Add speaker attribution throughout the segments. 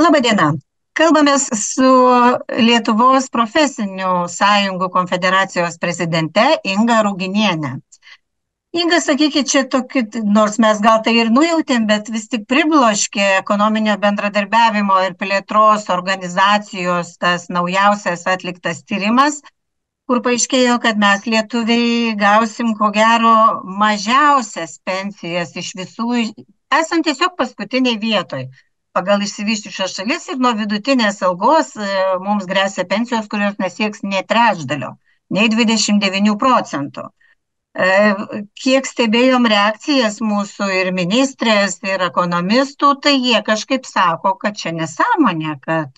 Speaker 1: Labą dieną. Kalbamės su Lietuvos profesinių sąjungų konfederacijos prezidente Inga Ruginiene. Inga, sakykit, čia tokį, nors mes gal tai ir nujautėm, bet vis tik pribloškė ekonominio bendradarbiavimo ir plėtros organizacijos tas naujausias atliktas tyrimas, kur paaiškėjo, kad mes lietuviai gausim ko gero mažiausias pensijas iš visų, esam tiesiog paskutiniai vietoj pagal išsivysčiusias šalis ir nuo vidutinės algos mums gresia pensijos, kurios nesieks nei trečdalio, nei 29%. Kiek stebėjom reakcijas mūsų ir ministrės, ir ekonomistų, tai jie kažkaip sako, kad čia nesąmonė, kad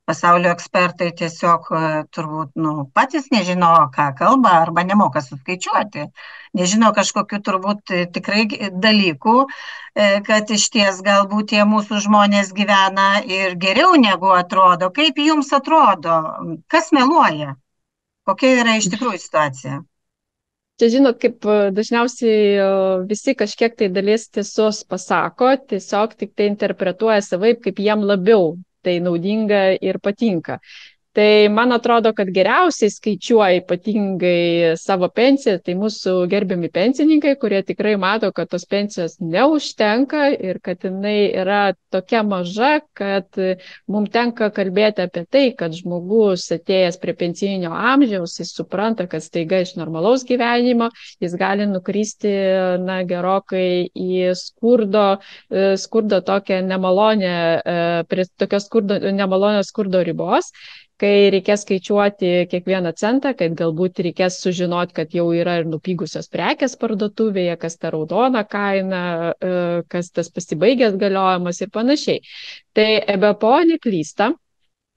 Speaker 1: pasaulio ekspertai tiesiog turbūt patys nežino, ką kalba, arba nemoka suskaičiuoti. Nežino kažkokių turbūt tikrai dalykų, kad iš ties galbūt tie mūsų žmonės gyvena ir geriau negu atrodo. Kaip jums atrodo? Kas meluoja? Kokia yra iš tikrųjų situacija?
Speaker 2: Čia, žinot, kaip dažniausiai visi kažkiek tai dalies tiesos pasako, tiesiog tik tai interpretuoja savaip, kaip jiem labiau tai naudinga ir patinka. Tai man atrodo, kad geriausiai skaičiuoja ypatingai savo pensiją, tai mūsų gerbiami pensininkai, kurie tikrai mato, kad tos pensijos neužtenka ir kad jinai yra tokia maža, kad mums tenka kalbėti apie tai, kad žmogus atėjęs prie pensijinio amžiaus, jis supranta, kad staiga iš normalaus gyvenimo jis gali nukristi gerokai į skurdo tokią nemalonę, prie tokios nemalonės skurdo ribos, kai reikės skaičiuoti kiekvieną centą, kad galbūt reikės sužinoti, kad jau yra ir nupigusios prekės parduotuvėje, kas ta raudona kaina, kas tas pasibaigęs galiojimas ir panašiai. Tai EBPO neklysta.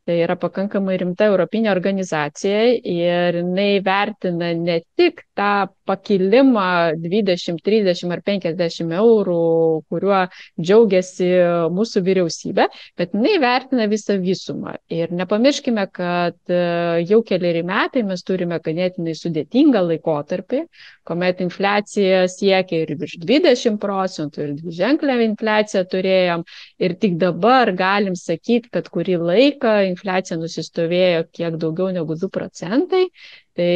Speaker 2: Tai yra pakankamai rimta europinė organizacija ir jinai vertina ne tik tą pakilimą 20, 30 ar 50 eurų, kuriuo džiaugiasi mūsų vyriausybė, bet jinai vertina visą visumą. Ir nepamirškime, kad jau keleri metai mes turime ganėtinai sudėtingą laikotarpį, kuomet infliacija siekia ir virš 20% ir dviženklę infliaciją turėjom. Ir tik dabar galim sakyti, kad kurį laiką infliacija nusistovėjo kiek daugiau negu 2%. Tai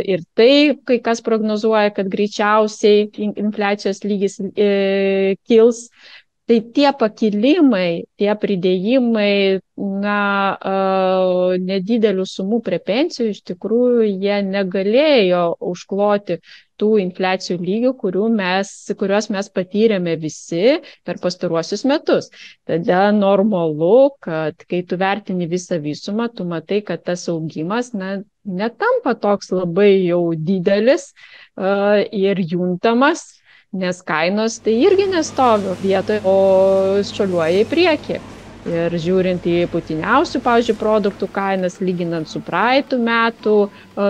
Speaker 2: ir tai, kai kas prognozuoja, kad greičiausiai infliacijos lygis kils. Tai tie pakilimai, tie pridėjimai, nedidelių sumų prie pensijų, iš tikrųjų, jie negalėjo užkloti tų infliacijų lygių, kuriuos mes patyrėme visi per pastaruosius metus. Tada normalu, kad kai tu vertini visą visumą, tu matai, kad tas augimas netampa toks labai jau didelis ir juntamas, nes kainos tai irgi nestovi vietoje, o šuoliuoja į priekį. Ir žiūrint į būtiniausių, pavyzdžiui, produktų kainas, lyginant su praeitų metų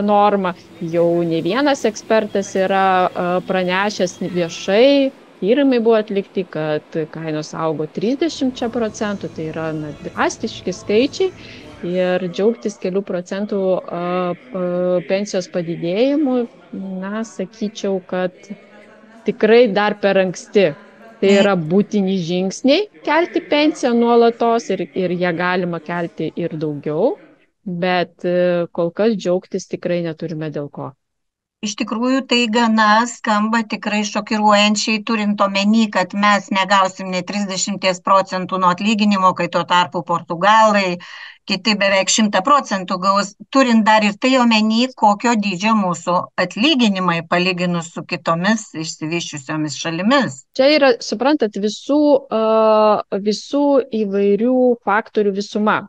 Speaker 2: norma, jau ne vienas ekspertas yra pranešęs viešai, tyrimai buvo atlikti, kad kainos augo 30%, tai yra drastiški skaičiai. Ir džiaugtis kelių procentų pensijos padidėjimu, sakyčiau, kad tikrai dar per anksti. Tai yra būtini žingsniai kelti pensiją nuolatos ir ją galima kelti ir daugiau, bet kol kas džiaugtis tikrai neturime dėl ko.
Speaker 1: Iš tikrųjų, tai gana skamba tikrai šokiruojančiai, turint omeny, kad mes negausim nei 30% nuo atlyginimo, kai tuo tarpu Portugalai, kiti beveik 100% gaus, turint dar ir tai omeny, kokio dydžio mūsų atlyginimai palyginus su kitomis išsivysčiusiomis šalimis.
Speaker 2: Čia yra, suprantat, visų įvairių faktorių visuma.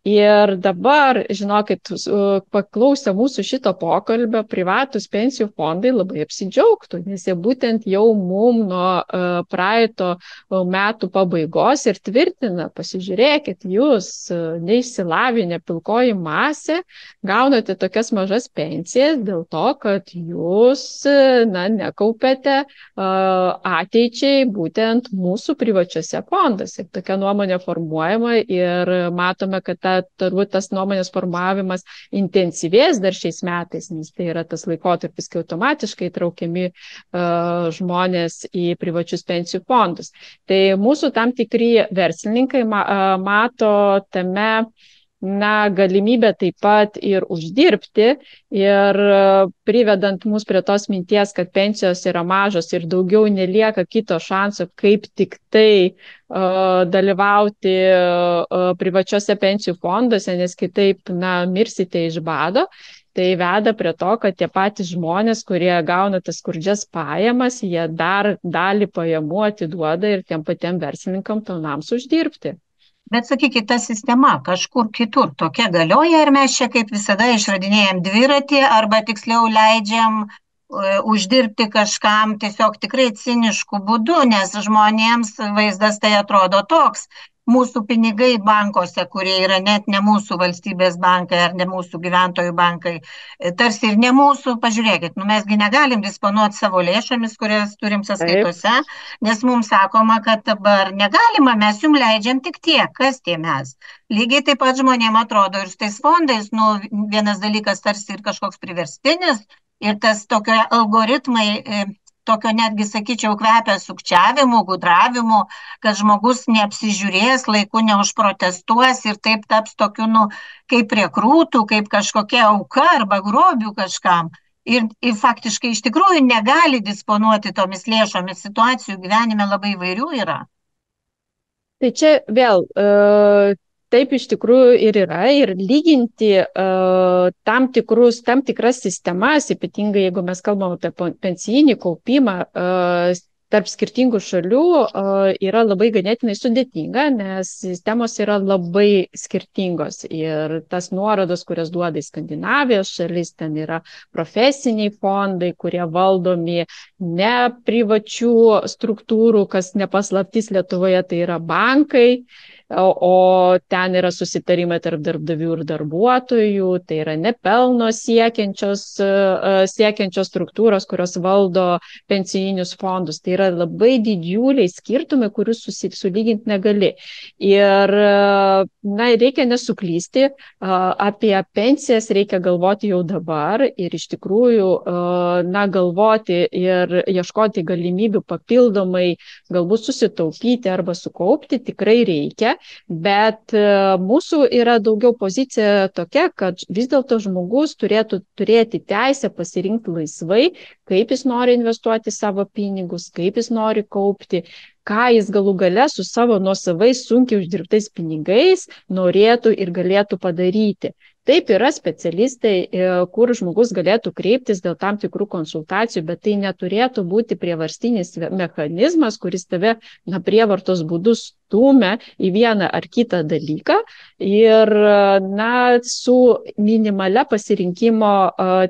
Speaker 2: Ir dabar, žinokit, paklausę mūsų šito pokalbio, privatus pensijų fondai labai apsidžiaugtų, nes jie būtent jau mum nuo praeito metų pabaigos ir tvirtina, pasižiūrėkit, jūs neišsilavinę pilkoji masė, gaunate tokias mažas pensijas dėl to, kad jūs nekaupėte ateičiai būtent mūsų privačiose fonduose. Tokia nuomonė formuojama ir matome, kad ta turbūt tas nuomonės formavimas intensyvės dar šiais metais, nes tai yra tas laikotarpis, kai automatiškai traukiami žmonės į privačius pensijų fondus. Tai mūsų tam tikri verslininkai mato tame galimybę taip pat ir uždirbti ir privedant mus prie tos minties, kad pensijos yra mažos ir daugiau nelieka kito šanso, kaip tik tai dalyvauti privačiose pensijų fonduose, nes kitaip mirsite iš bado. Tai veda prie to, kad tie patys žmonės, kurie gauna tas skurdžias pajamas, jie dar dalį pajamų atiduoda ir tiem patiem verslininkam pelnams uždirbti.
Speaker 1: Bet sakykit, ta sistema kažkur kitur tokia galioja, ar mes čia kaip visada išradinėjam dviratį, arba tiksliau leidžiam uždirbti kažkam tiesiog tikrai ciniškų būdų, nes žmonėms vaizdas tai atrodo toks. Mūsų pinigai bankuose, kurie yra net ne mūsų valstybės bankai ar ne mūsų gyventojų bankai, tarsi ir ne mūsų, pažiūrėkit, mesgi negalim disponuoti savo lėšomis, kurias turim sąskaitose, nes mums sakoma, kad dabar negalima, mes jums leidžiam tik tiek, kas tie mes. Lygiai taip pat žmonėm atrodo ir su tais fondais, vienas dalykas tarsi ir kažkoks priverstinis, ir tas tokio algoritmai, tokio netgi, sakyčiau, kvepia sukčiavimu, gudravimu, kad žmogus neapsižiūrės, laiku neužprotestuos ir taip taps tokiu, kaip rekrūtų, kaip kažkokia auka arba grobių kažkam. Ir faktiškai iš tikrųjų negali disponuoti tomis lėšomis, situacijų gyvenime labai įvairių yra.
Speaker 2: Tai čia vėl taip iš tikrųjų ir yra, ir lyginti tam tikras sistemas, ypatingai jeigu mes kalbam apie pensijinį kaupimą, tarp skirtingų šalių yra labai ganėtinai sudėtinga, nes sistemos yra labai skirtingos ir tas nuorodos, kurias duoda į Skandinavijos šalis, ten yra profesiniai fondai, kurie valdomi ne privačių struktūrų, kas nepaslaptis Lietuvoje, tai yra bankai, o ten yra susitarimai tarp darbdavių ir darbuotojų, tai yra nepelno siekiančios struktūros, kurios valdo pensijinius fondus. Tai yra labai didžiuliai skirtumai, kurius sulyginti negali. Ir reikia nesuklysti, apie pensijas reikia galvoti jau dabar ir iš tikrųjų galvoti ir ieškoti galimybių papildomai galbūt susitaupyti arba sukaupti tikrai reikia. Bet mūsų yra daugiau pozicija tokia, kad vis dėlto žmogus turėtų turėti teisę pasirinkti laisvai, kaip jis nori investuoti savo pinigus, kaip jis nori kaupti, ką jis galų gale su savo nuosavais sunkiai uždirbtais pinigais norėtų ir galėtų padaryti. Taip yra specialistai, kur žmogus galėtų kreiptis dėl tam tikrų konsultacijų, bet tai neturėtų būti prievarstinis mechanizmas, kuris tave prievartos būdu stumia į vieną ar kitą dalyką ir su minimalia pasirinkimo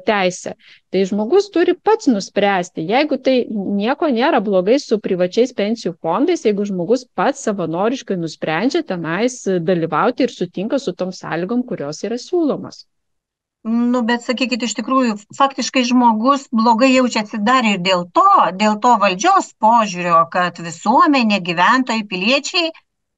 Speaker 2: teise. Tai žmogus turi pats nuspręsti, jeigu tai nieko nėra blogai su privačiais pensijų fondais, jeigu žmogus pats savanoriškai nusprendžia tenais dalyvauti ir sutinka su tom sąlygom, kurios yra siūlomas.
Speaker 1: Bet sakykit, iš tikrųjų, faktiškai žmogus blogai jaučiasi dar ir dėl to valdžios požiūrio, kad visuomenė, gyventojai, piliečiai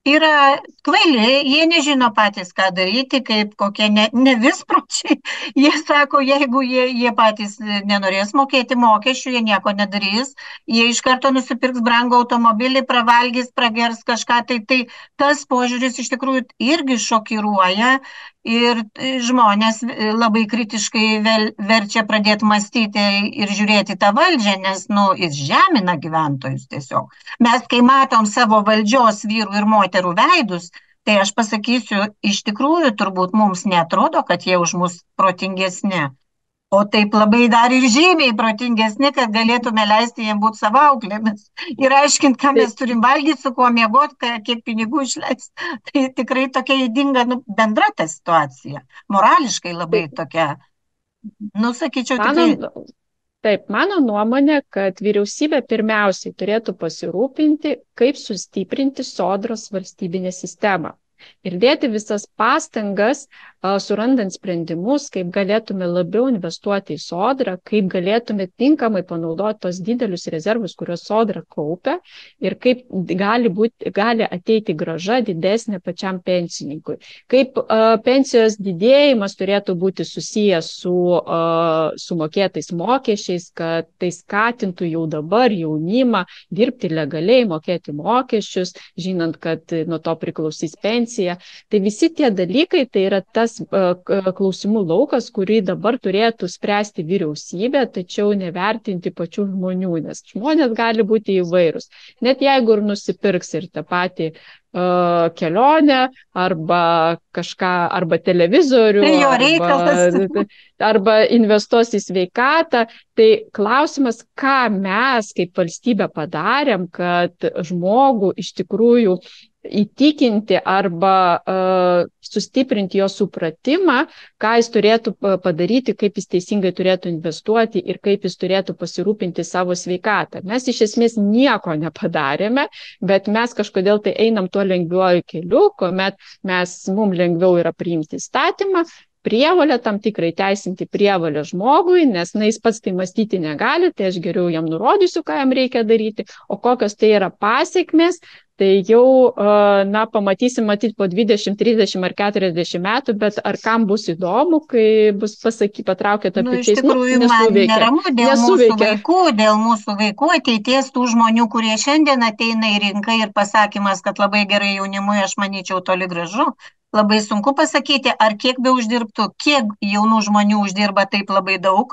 Speaker 1: yra kvaili, jie nežino patys, ką daryti, kaip kokie nevispročiai. Jie sako, jeigu jie patys nenorės mokėti mokesčių, jie nieko nedarys, jie iš karto nusipirks brangų automobilį, pravalgys, pragers kažką, tai tas požiūris iš tikrųjų irgi šokiruoja. Ir žmonės labai kritiškai verčia pradėti mąstyti ir žiūrėti tą valdžią, nes jis žemina gyventojus tiesiog. Mes, kai matom savo valdžios vyrų ir moterų veidus, tai aš pasakysiu, iš tikrųjų turbūt mums neatrodo, kad jie už mus protingesni. O taip labai dar ir žymiai protingesni, kad galėtume leisti jiems būti savo auklėmis ir aiškinti, ką mes turim valgyti, su kuo miegoti, kiek pinigų išleisti. Tai tikrai tokia įdinga bendra ta situacija. Morališkai labai tokia, sakyčiau, tikrai.
Speaker 2: Taip, mano nuomonė, kad vyriausybė pirmiausiai turėtų pasirūpinti, kaip sustiprinti Sodros valstybinę sistemą. Ir dėti visas pastangas surandant sprendimus, kaip galėtume labiau investuoti į sodrą, kaip galėtume tinkamai panaudoti tos didelius rezervus, kuriuos sodra kaupia ir kaip gali ateiti grąža didesnė pačiam pensininkui. Kaip pensijos didėjimas turėtų būti susijęs su sumokėtais mokesčiais, kad tai skatintų jau dabar jaunimą dirbti legaliai, mokėti mokesčius, žinant, kad nuo to priklausys pensija. Tai visi tie dalykai tai yra tas klausimų laukas, kurį dabar turėtų spręsti vyriausybė, tačiau nevertinti pačių žmonių, nes žmonės gali būti įvairūs. Net jeigu ir nusipirks ir tą patį kelionę arba kažką, arba televizorių, arba investuos į sveikatą, tai klausimas, ką mes kaip valstybė padarėm, kad žmogų iš tikrųjų įtikinti arba sustiprinti jo supratimą, ką jis turėtų padaryti, kaip jis teisingai turėtų investuoti ir kaip jis turėtų pasirūpinti savo sveikatą. Mes iš esmės nieko nepadarėme, bet mes kažkodėl tai einam tuo lengviuoju keliu, kuomet mums lengviau yra priimti įstatymą, prievolę tam tikrai teisinti prievolę žmogui, nes jis pats tai mąstyti negali, tai aš geriau jam nurodysiu, ką jam reikia daryti, o kokios tai yra pasiekmės, tai jau, pamatysim po 20, 30 ar 40 metų, bet ar kam bus įdomu, kai bus patraukė tą pečiais.
Speaker 1: Iš tikrųjų, man neramu dėl mūsų vaikų ateities, tų žmonių, kurie šiandien ateina į rinką ir pasakymas, kad labai gerai jaunimui, aš manyčiau, toli gražu. Labai sunku pasakyti, ar kiek be uždirbtų, kiek jaunų žmonių uždirba taip labai daug,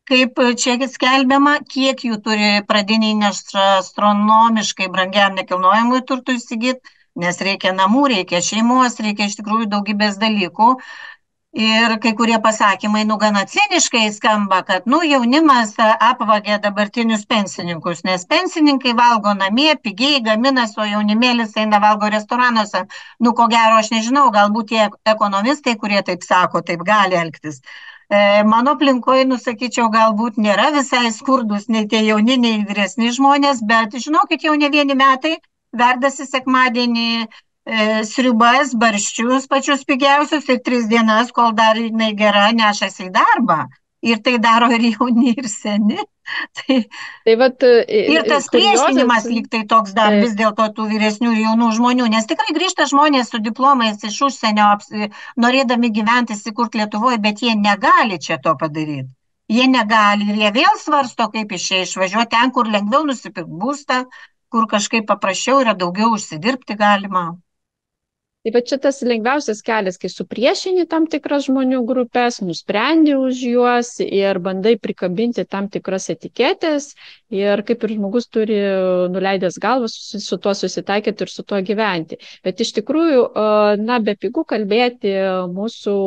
Speaker 1: kaip čia skelbiama, kiek jų turi pradinį įnešą astronomiškai brangiam nekilnojamui turtui įsigyti, nes reikia namų, reikia šeimos, reikia iš tikrųjų daugybės dalykų. Ir kai kurie pasakymai, gana ciniškai skamba, kad, jaunimas apvagė dabartinius pensininkus, nes pensininkai valgo namie, pigiai gaminasi, o jaunimėlis eina valgo restoranuose. Ko gero, aš nežinau, galbūt tie ekonomistai, kurie taip sako, taip gali elgtis. Mano aplinkoje, sakyčiau, galbūt nėra visai skurdus nei tie jauni, nei vyresni žmonės, bet žinokit, jau ne vieni metai verdasi sekmadienį sriubas, barščius pačius pigiausius ir 3 dienas, kol dar jinai gera, nešasi į darbą. Ir tai daro ir jauni, ir seni. Ir tas priešinimas lyg tai toks dar vis dėlto tų vyresnių ir jaunų žmonių, nes tikrai grįžta žmonės su diplomais iš užsienio, norėdami gyventi, įsikurti Lietuvoje, bet jie negali čia to padaryti. Jie negali ir jie vėl svarsto, kaip išvažiuoti ten, kur lengviau nusipirkti būstą, kur kažkaip paprasčiau yra daugiau užsidirbti galima.
Speaker 2: Taip pat čia tas lengviausias kelias, kai supriešini tam tikras žmonių grupės, nusprendi už juos ir bandai prikabinti tam tikras etiketės ir kaip ir žmogus turi nuleidęs galvą su tuo susitaikyti ir su tuo gyventi. Bet iš tikrųjų, be pigų kalbėti mūsų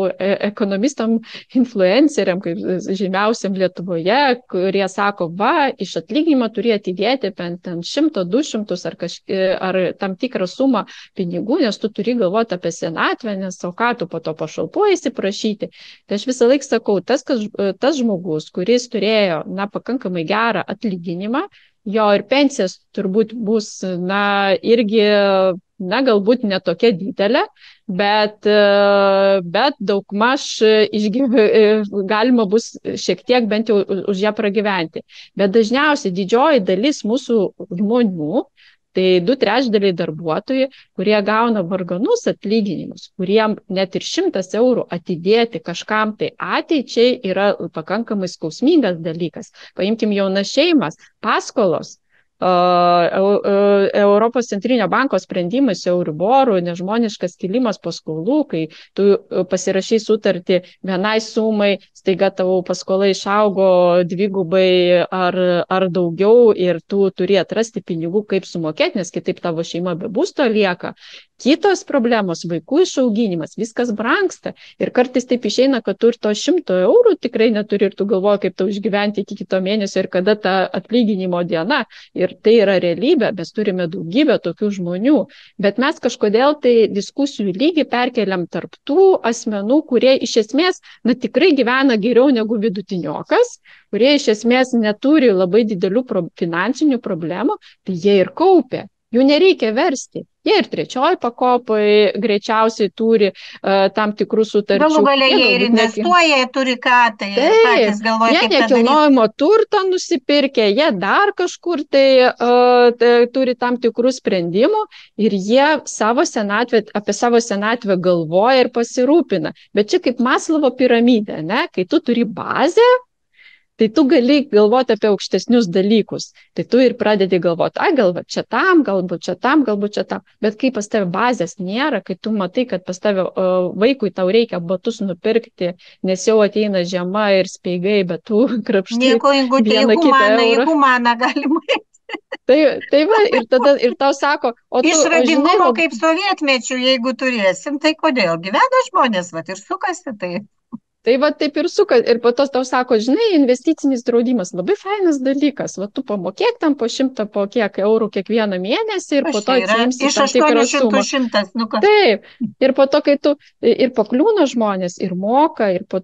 Speaker 2: ekonomistam, influenceriam, kaip žymiausiam Lietuvoje, kurie sako, iš atlyginimo turi atidėti bent 100, 200 ar tam tikrą sumą pinigų, nes tu turi galvoti apie senatvę, nes o ką tu po to pašalpuojasi prašyti. Tai aš visą laiką sakau, tas žmogus, kuris turėjo pakankamai gerą atlyginimą, jo ir pensijas turbūt bus irgi galbūt netokia didelė, bet daugmaž galima bus šiek tiek bent jau už ją pragyventi. Bet dažniausiai didžioji dalis mūsų žmonių, tai 2/3 darbuotojų, kurie gauna varganus atlyginimus, kuriem net ir 100 eurų atidėti kažkam tai ateičiai yra pakankamai skausmingas dalykas. Paimkim jaunas šeimas, paskolos. Europos centrinio banko sprendimai su Euriboru, nežmoniškas kilimas paskolų, kai tu pasirašai sutartį vienai sumai, staiga tavo paskola išaugo 2 ar daugiau ir tu turi atrasti pinigų, kaip sumokėti, nes kitaip tavo šeima be būsto lieka. Kitos problemos, vaikų išauginimas, viskas brangsta ir kartais taip išeina, kad tu ir to 100 eurų tikrai neturi ir tu galvoji, kaip tau išgyventi iki kito mėnesio ir kada ta atlyginimo diena. Ir tai yra realybė, mes turime daugybę tokių žmonių, bet mes kažkodėl tai diskusijų lygį perkeliam tarp tų asmenų, kurie iš esmės tikrai gyvena geriau negu vidutiniokas, kurie iš esmės neturi labai didelių finansinių problemų, tai jie ir kaupia. Jų nereikia versti. Jie ir trečioji pakopai greičiausiai turi tam tikrų sutarčių.
Speaker 1: Galų galia jie ir investuoja, turi ką, tai patys galvoja,
Speaker 2: jie
Speaker 1: kaip tą daryti.
Speaker 2: nekilnojamo turto nusipirkę, jie dar kažkur turi tam tikrų sprendimų ir jie apie savo senatvę galvoja ir pasirūpina. Bet čia kaip Maslovo piramidė, ne? Kai tu turi bazę, tai tu gali galvoti apie aukštesnius dalykus. Tai tu ir pradedi galvoti, galbūt čia tam, galbūt čia tam, galbūt čia tam. Bet kai pas tave bazės nėra, kai tu matai, kad pas tave vaikui tau reikia batus nupirkti, nes jau ateina žiema ir speigai, bet tu krapštai
Speaker 1: nieko, jeigu mana galima.
Speaker 2: Tai va, ir tau sako, o tu...
Speaker 1: Išradingumo kaip sovietmečių, jeigu turėsim, tai kodėl? Gyvena žmonės, va, ir sukasi tai.
Speaker 2: Tai va taip ir suka, ir po to tau sako, žinai, investicinis draudimas, labai fainas dalykas, va tu pamokėk tam po 100, po kiek eurų kiekvieną mėnesį ir po to atsiimsi tam tikrą sumą.
Speaker 1: Iš 800, 100,
Speaker 2: Taip, ir po to, kai tu ir pakliūna žmonės, ir moka, ir po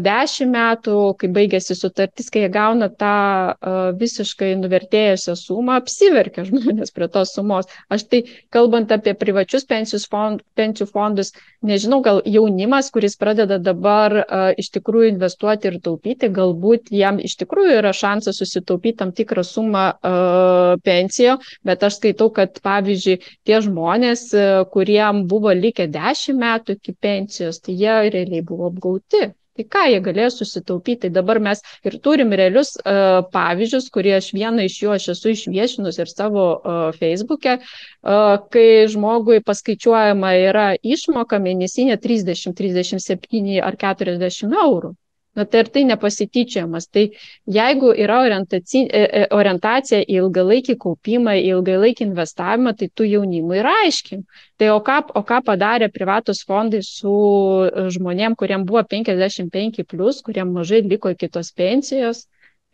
Speaker 2: 10 metų, kai baigėsi sutartis, kai jie gauna tą visiškai nuvertėjusią sumą, apsiverkia žmonės prie tos sumos. Aš tai, kalbant apie privačius pensijų fondus, nežinau, gal jaunimas, kuris pradeda dabar iš tikrųjų investuoti ir taupyti, galbūt jam iš tikrųjų yra šansas susitaupyti tam tikrą sumą pensijo, bet aš skaitau, kad pavyzdžiui tie žmonės, kuriem buvo likę 10 metų iki pensijos, tai jie realiai buvo apgauti. Tai ką jie galėjo susitaupyti? Tai dabar mes ir turim realius pavyzdžius, kurie vieną iš jų aš esu išviešinus ir savo Facebook'e, kai žmogui paskaičiuojama yra išmoka mėnesinė 30, 37 ar 40 eurų. Na tai ir tai nepasityčiamas. Tai jeigu yra orientacija į ilgalaikį kaupimą, į ilgalaikį investavimą, tai tu jaunimui ir aiškim. Tai o ką padarė privatus fondai su žmonėm, kuriem buvo 55+, kuriem mažai liko iki tos pensijos?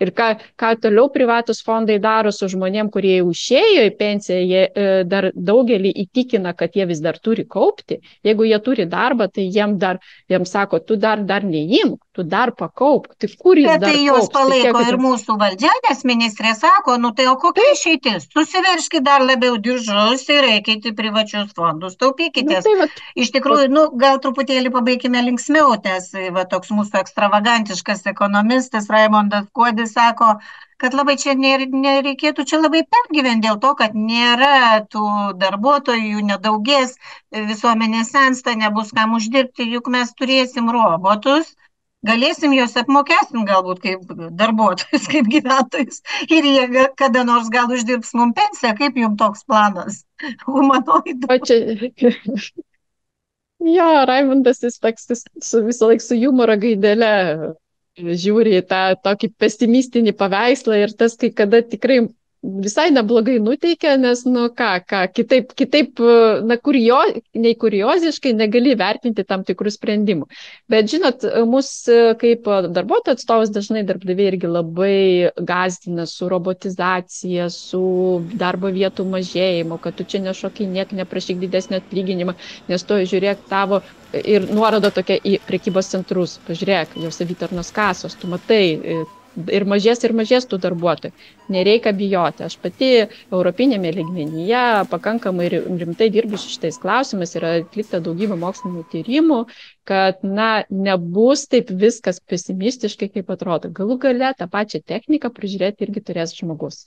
Speaker 2: Ir ką toliau privatus fondai daro su žmonėm, kurie jau išėjo į pensiją, jie dar daugelį įtikina, kad jie vis dar turi kaupti. Jeigu jie turi darbą, tai jiems sako, tu dar neimk, tu dar pakaup. Tai kur jis dar kaups?
Speaker 1: Bet tai jos palaiko ir mūsų valdžia, nes ministrė sako, tai o kokia išeitis? Susiverškit dar labiau diržus ir eikite į privačius fondus, taupykitės. Iš tikrųjų, gal truputėlį pabaikime linksmiau, nes toks mūsų ekstravagantiškas ekonomistas Raimondas Kuodis sako, kad labai čia nereikėtų čia labai pergyventi dėl to, kad nėra tų darbuotojų, jų nedaugės, visuomenė sensta, nebus kam uždirbti, juk mes turėsim robotus, galėsim juos apmokestinti galbūt kaip darbuotojus, kaip gyventojus ir jie kada nors gal uždirbs mums pensiją. Kaip jums toks planas? Humanoidų.
Speaker 2: Jo, Raimondas jis visą laiką su humoro gaidele žiūri į tą tokį pesimistinį paveikslą ir tas kai kada tikrai visai neblogai nuteikia, nes, kitaip, nei kurioziškai negali vertinti tam tikrų sprendimų. Bet, žinot, mus kaip darbuotojų atstovas dažnai darbdaviai irgi labai gąsdina su robotizacija, su darbo vietų mažėjimu, kad tu čia nešokinėk, neprašyk didesnį atlyginimą, nes to žiūrėk tavo ir nuoroda tokia į prekybos centrus. Pažiūrėk, jau savitarnos kasos, tu matai, ir mažės tų darbuotojų. Nereikia bijoti. Aš pati europinėme lygmenyje pakankamai rimtai dirbu šitais klausimais, yra atlikta daugybė mokslinių tyrimų, kad nebus taip viskas pesimistiškai, kaip atrodo. Galų gale tą pačią techniką prižiūrėti irgi turės žmogus.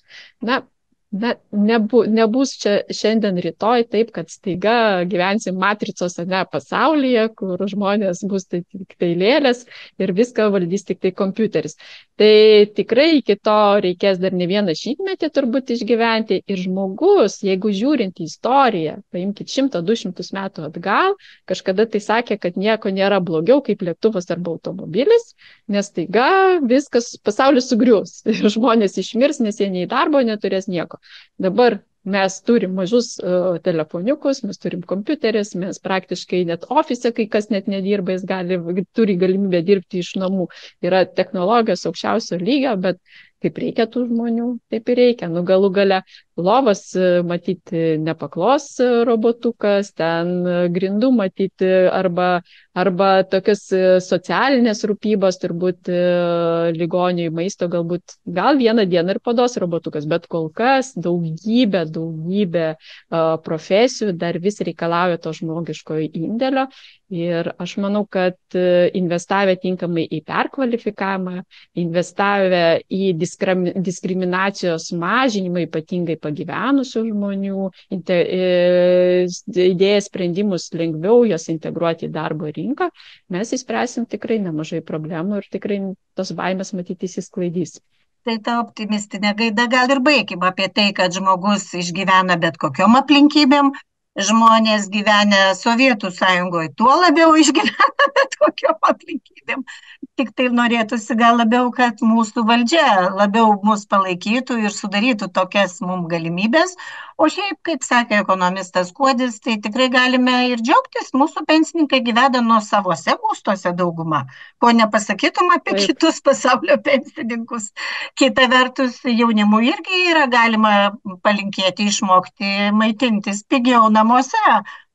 Speaker 2: Nebus čia šiandien rytoj taip, kad staiga gyvensim matricos pasaulyje, kur žmonės bus tik tai lėlės ir viską valdys tik tai kompiuteris. Tai tikrai iki to reikės dar ne vieną šimtmetį turbūt išgyventi ir žmogus, jeigu žiūrint į istoriją, paimkite 100-200 metų atgal, kažkada tai sakė, kad nieko nėra blogiau kaip lėktuvas arba automobilis, nes staiga viskas, pasaulis sugrius, žmonės išmirs, nes jie nei darbo neturės nieko. Dabar mes turim mažus telefoniukus, mes turim kompiuteris, mes praktiškai net ofise, kai kas net nedirba, jis turi galimybę dirbti iš namų. Yra technologijos aukščiausio lygio, bet kaip reikia tų žmonių, taip ir reikia. Galų gale lovas matyti nepaklos robotukas, ten grindų matyti arba tokios socialinės rūpybos, turbūt ligoniui maisto galbūt gal vieną dieną ir pados robotukas, bet kol kas daugybė profesijų dar vis reikalauja to žmogiškojo indėlio. Ir aš manau, kad investavę tinkamai į perkvalifikavimą, investavę į diskriminacijos mažinimą, ypatingai pagyvenusių žmonių, įdėję sprendimus lengviau juos integruoti į darbo rinką, mes įspręsim tikrai nemažai problemų ir tikrai tos baimės matyti įsisklaidys.
Speaker 1: Tai ta optimistinė gaida gal ir baigim apie tai, kad žmogus išgyvena bet kokiom aplinkybėm. Žmonės gyvenę Sovietų sąjungoje tuo labiau išgyvena bet kokiom aplinkybėm. Tik tai norėtųsi gal labiau, kad mūsų valdžia labiau mus palaikytų ir sudarytų tokias mums galimybės. O šiaip, kaip sakė ekonomistas Kuodis, tai tikrai galime ir džiaugtis. Mūsų pensininkai gyvena nuo savose būstuose dauguma. Ko nepasakytum apie kitus pasaulio pensininkus. Kita vertus, jaunimui irgi yra galima palinkėti išmokti maitintis pigiau namuose,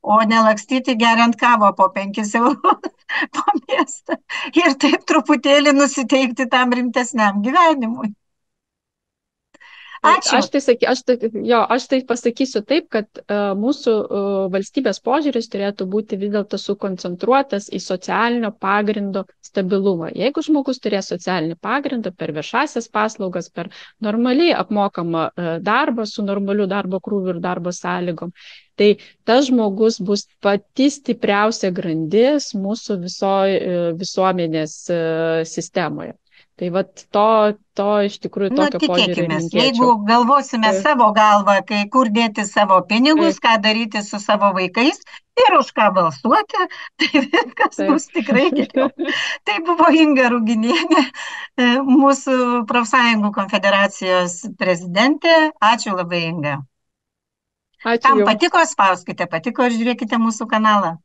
Speaker 1: o nelakstyti geriant kavą po 5 eurus po miestą ir taip truputėlį nusiteikti tam rimtesniam gyvenimui. Ačiū.
Speaker 2: Aš tai pasakysiu taip, kad mūsų valstybės požiūris turėtų būti vis dėlto sukoncentruotas į socialinio pagrindo stabilumą. Jeigu žmogus turės socialinį pagrindą per viešasias paslaugas, per normaliai apmokamą darbą su normaliu darbo krūviu ir darbo sąlygom, tai tas žmogus bus pati stipriausia grandis mūsų visuomenės sistemoje. Tai vat to iš tikrųjų tokio požiūrio linkėčiau.
Speaker 1: Jeigu galvosime savo galvą, kur dėti savo pinigus, ką daryti su savo vaikais ir už ką balsuoti, tai viskas bus tikrai geriau. Tai buvo Inga Ruginienė, mūsų profsąjungų konfederacijos prezidentė. Ačiū labai, Inga.
Speaker 2: Ačiū.
Speaker 1: Kam patiko, spauskite patiko ir žiūrėkite mūsų kanalą.